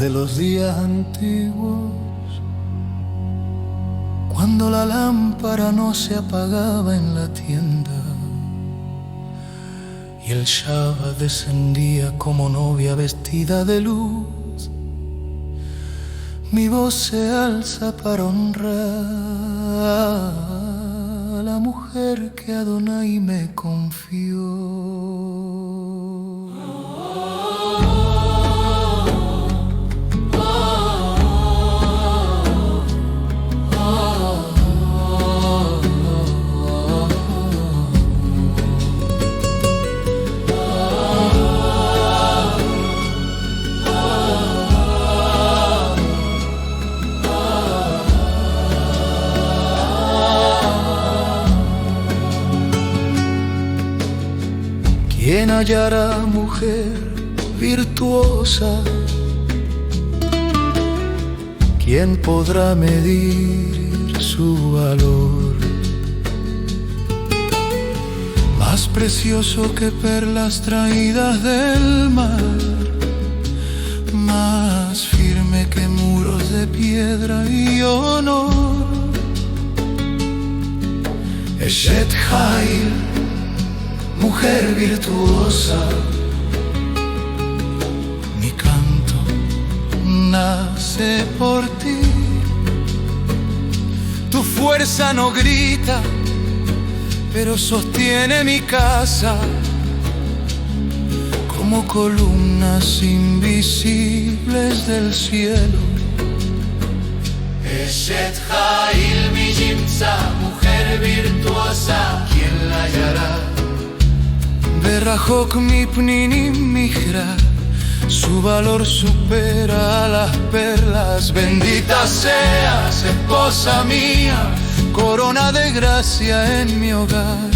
de los días antiguos, cuando la lámpara no se apagaba en la tienda y el Shabbat descendía como novia vestida de luz. Mi voz se alza para honrar a la mujer que Adonai me confió. ¿Quién hallará mujer virtuosa? ¿Quién podrá medir su valor? Más precioso que perlas traídas del mar, más firme que muros de piedra y honor. Eshet Hail, mujer virtuosa, mi canto nace por ti. Tu fuerza no grita, pero sostiene mi casa como columnas invisibles del cielo. Eshet Hail mi Yimtza, mujer virtuosa, ¿quién la hallará? Berrajok mi pninim mihra, su valor supera a las perlas. Bendita seas, esposa mía, corona de gracia en mi hogar,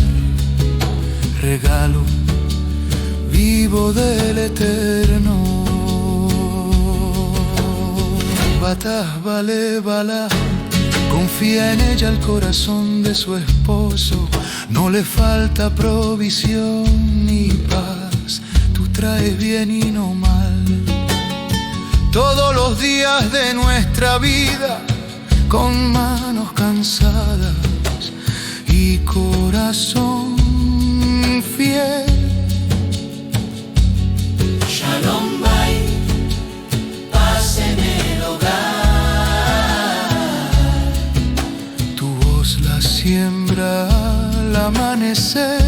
regalo vivo del Eterno. Batah vale bala, confía en ella el corazón de su esposo. No le falta provisión ni paz, tú traes bien y no mal. Todos los días de nuestra vida, con manos cansadas y corazón fiel. Shalom Bay, paz en el hogar. Tu voz la siembra al amanecer,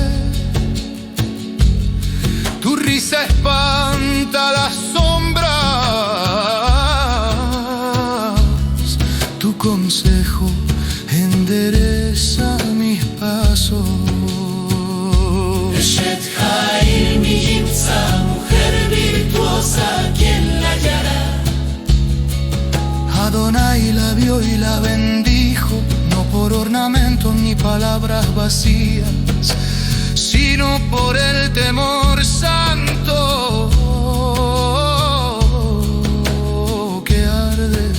tu risa espanta las sombras, tu consejo endereza mis pasos. Eshet Hail mi Yimtza, mujer virtuosa, ¿quién la hallará? Adonai la vio y la bendijo, no por ornamentos ni palabras vacías, sino por el temor santo que arde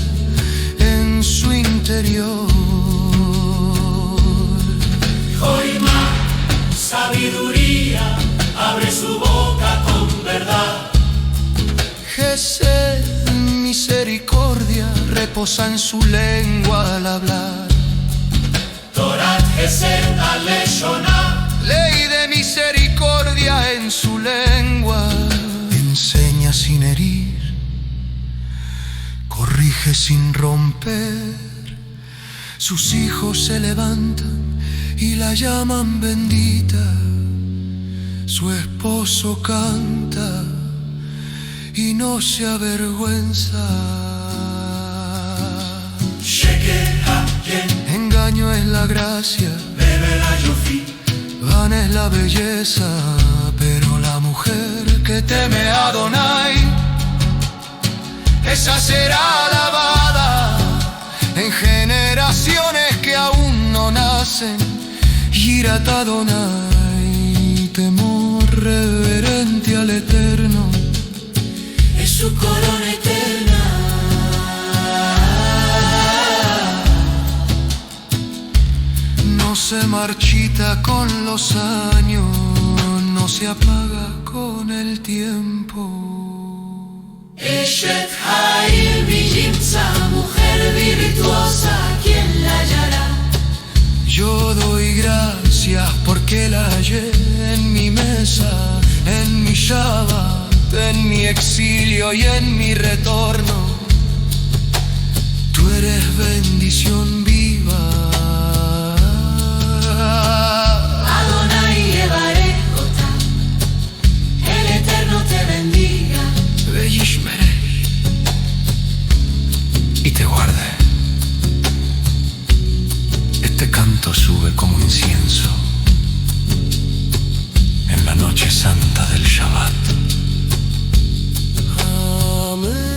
en su interior. Joima, sabiduría, abre su boca con verdad. Gesed, misericordia, reposa en su lengua al hablar. Torat Gesed Aleshonah, ley de misericordia en su lengua. Enseña sin herir, corrige sin romper. Sus hijos se levantan y la llaman bendita. Su esposo canta y no se avergüenza. Engaño es la gracia, vana es la belleza, pero la mujer que teme a Adonai, esa será alabada en generaciones que aún no nacen. Yirat Adonai, temor reverente al Eterno, es su corona eterna. No se marchita con los años, no se apaga con el tiempo. Eshet Ha'il mi Yimtza, mujer virtuosa, ¿quién la hallará? Yo doy gracias porque la hallé en mi mesa, en mi Shabbat, en mi exilio y en mi retorno. Tú eres bendición viva. Adonai Yevarejota, el Eterno te bendiga. Beyishmerei, y te guarde. Este canto sube como incienso en la noche santa del Shabbat. Amén.